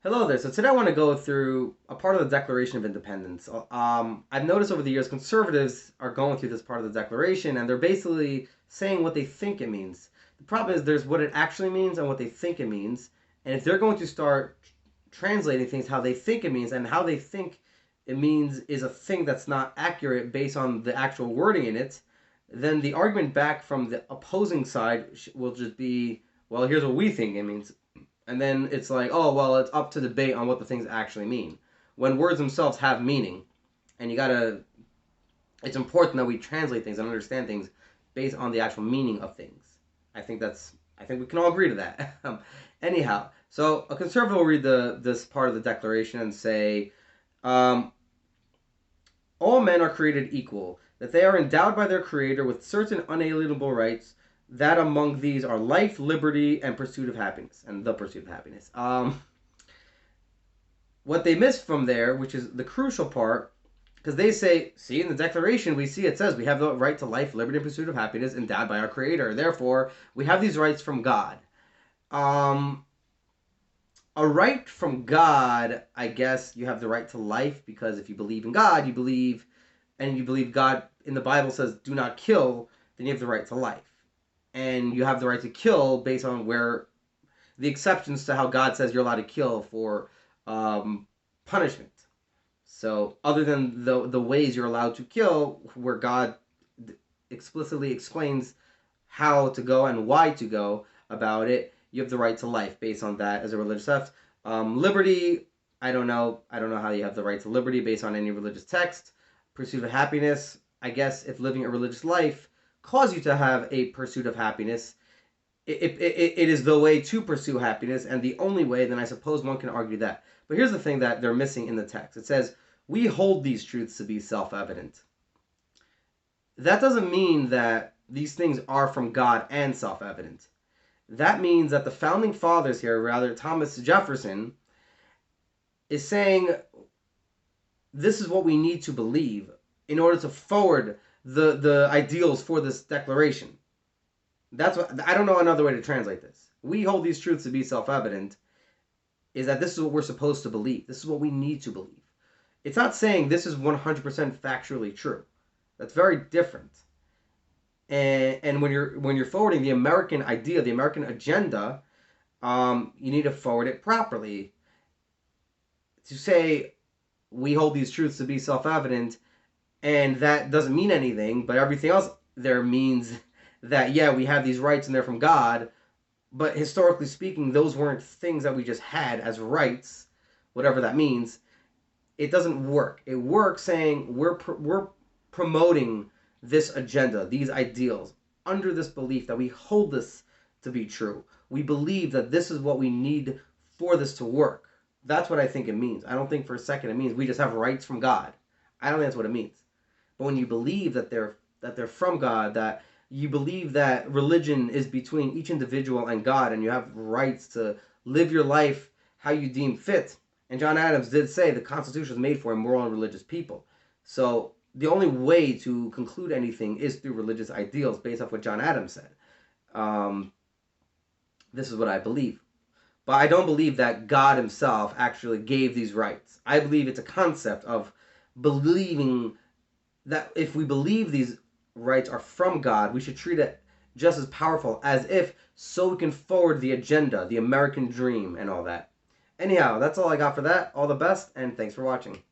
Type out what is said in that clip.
Hello there. So today I want to go through a part of the Declaration of Independence. I've noticed over the years conservatives are going through this part of the Declaration, and they're basically saying what they think it means. The problem is there's what it actually means and what they think it means. And if they're going to start translating things how they think it means, and how they think it means is a thing that's not accurate based on the actual wording in it, then the argument back from the opposing side will just be, well, here's what we think it means. And then it's like, oh, well, it's up to debate on what the things actually mean. When words themselves have meaning, and you gotta, it's important that we translate things and understand things based on the actual meaning of things. I think we can all agree to that. Anyhow, so a conservative will read this part of the Declaration and say, um, all men are created equal, that they are endowed by their Creator with certain unalienable rights, that among these are life, liberty, and pursuit of happiness, and the pursuit of happiness. What they miss from there, which is the crucial part, because they say, see, in the Declaration, we see it says we have the right to life, liberty, and pursuit of happiness endowed by our Creator. Therefore, we have these rights from God. Um, a right from God, I guess you have the right to life, because if you believe in God, and you believe God in the Bible says do not kill, then you have the right to life. And you have the right to kill based on where the exceptions to how God says you're allowed to kill for punishment. So other than the ways you're allowed to kill, where God explicitly explains how to go and why to go about it, you have the right to life based on that as a religious theft. Liberty, I don't know. I don't know how you have the right to liberty based on any religious text. Pursuit of happiness, I guess if living a religious life cause you to have a pursuit of happiness, it is the way to pursue happiness and the only way, then I suppose one can argue that. But here's the thing that they're missing in the text. It says, we hold these truths to be self-evident. That doesn't mean that these things are from God and self-evident. That means that the founding fathers here, rather Thomas Jefferson, is saying this is what we need to believe in order to forward the ideals for this declaration. That's what I don't know another way to translate this. We hold these truths to be self-evident is that this is what we're supposed to believe. This is what we need to believe. It's not saying this is 100% factually true. That's very different. And when you're forwarding the American idea, the American agenda, you need to forward it properly. To say we hold these truths to be self-evident, and that doesn't mean anything, but everything else there means that yeah, we have these rights and they're from God, but historically speaking, those weren't things that we just had as rights, whatever that means. It doesn't work. It works saying we're promoting this agenda, these ideals, under this belief that we hold this to be true. We believe that this is what we need for this to work. That's what I think it means. I don't think for a second it means we just have rights from God. I don't think that's what it means. But when you believe that they're from God, that you believe that religion is between each individual and God, and you have rights to live your life how you deem fit. And John Adams did say the Constitution was made for a moral and religious people. So the only way to conclude anything is through religious ideals, based off what John Adams said. Um, this is what I believe. But I don't believe that God himself actually gave these rights. I believe it's a concept of believing that if we believe these rights are from God, we should treat it just as powerful as if so we can forward the agenda, the American dream, and all that. Anyhow, that's all I got for that. All the best, and thanks for watching.